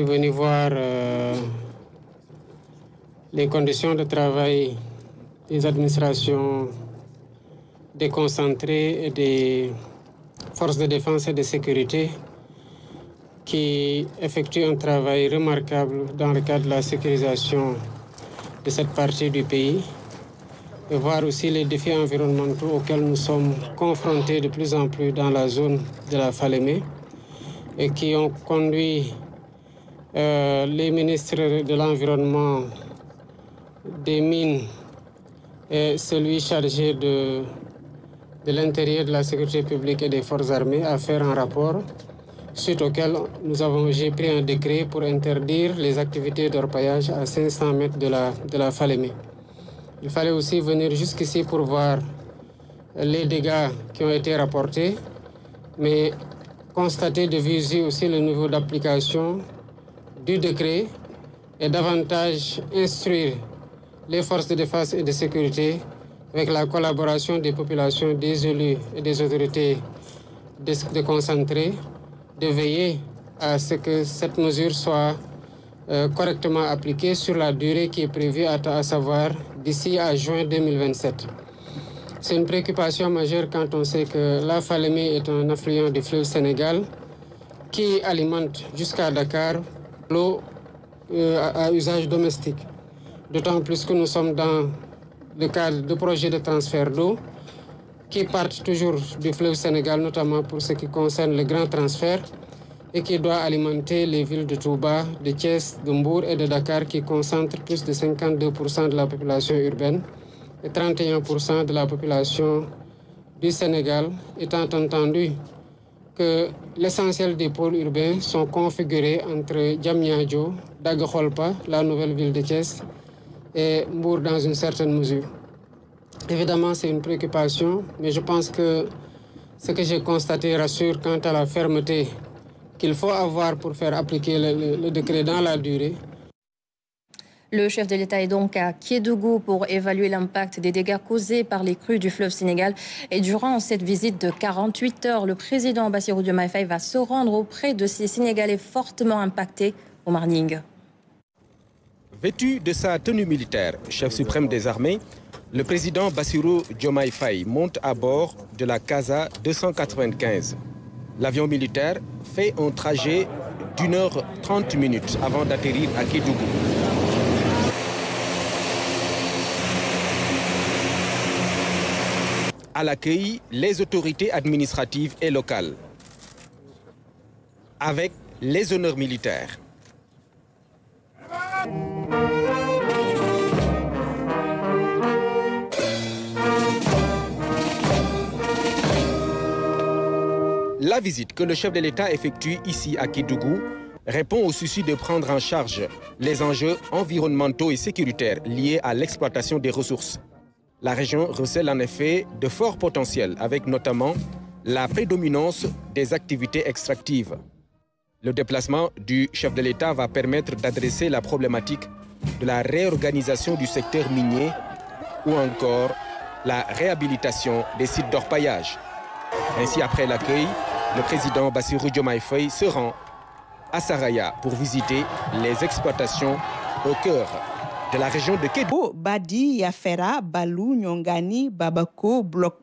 Venir voir les conditions de travail des administrations déconcentrées et des forces de défense et de sécurité qui effectuent un travail remarquable dans le cadre de la sécurisation de cette partie du pays et voir aussi les défis environnementaux auxquels nous sommes confrontés de plus en plus dans la zone de la Falémé et qui ont conduit les ministres de l'Environnement, des Mines et celui chargé de l'Intérieur, de la Sécurité publique et des Forces armées à faire un rapport suite auquel j'ai pris un décret pour interdire les activités d'orpaillage à 500 mètres de la Falémé. Il fallait aussi venir jusqu'ici pour voir les dégâts qui ont été rapportés, mais constater de visu aussi le niveau d'application du décret et davantage instruire les forces de défense et de sécurité avec la collaboration des populations, des élus et des autorités déconcentrées, de veiller à ce que cette mesure soit correctement appliquée sur la durée qui est prévue, à savoir d'ici à juin 2027. C'est une préoccupation majeure quand on sait que la Falémé est un affluent du fleuve Sénégal qui alimente jusqu'à Dakar l'eau à usage domestique. D'autant plus que nous sommes dans le cadre de projets de transfert d'eau qui partent toujours du fleuve Sénégal, notamment pour ce qui concerne le grand transfert et qui doit alimenter les villes de Touba, de Thiès, de Mbour et de Dakar qui concentrent plus de 52% de la population urbaine et 31% de la population du Sénégal, étant entendu que l'essentiel des pôles urbains sont configurés entre Diamniadio, Daga-Kholpa, la nouvelle ville de Thiès, et Mbour dans une certaine mesure. Évidemment, c'est une préoccupation, mais je pense que ce que j'ai constaté rassure quant à la fermeté qu'il faut avoir pour faire appliquer le décret dans la durée. Le chef de l'État est donc à Kédougou pour évaluer l'impact des dégâts causés par les crues du fleuve Sénégal. Et durant cette visite de 48 heures, le président Bassirou Diomaye Faye va se rendre auprès de ces Sénégalais fortement impactés au Marning. Vêtu de sa tenue militaire, chef suprême des armées, le président Bassirou Diomaye Faye monte à bord de la Casa 295. L'avion militaire fait un trajet d'1h30 avant d'atterrir à Kédougou. À l'accueil, les autorités administratives et locales, avec les honneurs militaires. La visite que le chef de l'État effectue ici à Kédougou répond au souci de prendre en charge les enjeux environnementaux et sécuritaires liés à l'exploitation des ressources. La région recèle en effet de forts potentiels, avec notamment la prédominance des activités extractives. Le déplacement du chef de l'État va permettre d'adresser la problématique de la réorganisation du secteur minier ou encore la réhabilitation des sites d'orpaillage. Ainsi, après l'accueil, le président Bassirou Diomaye Faye se rend à Saraya pour visiter les exploitations au cœur de la région de Kédougou. Badi, Yafera, Balou, Nyongani, Babako, Bloc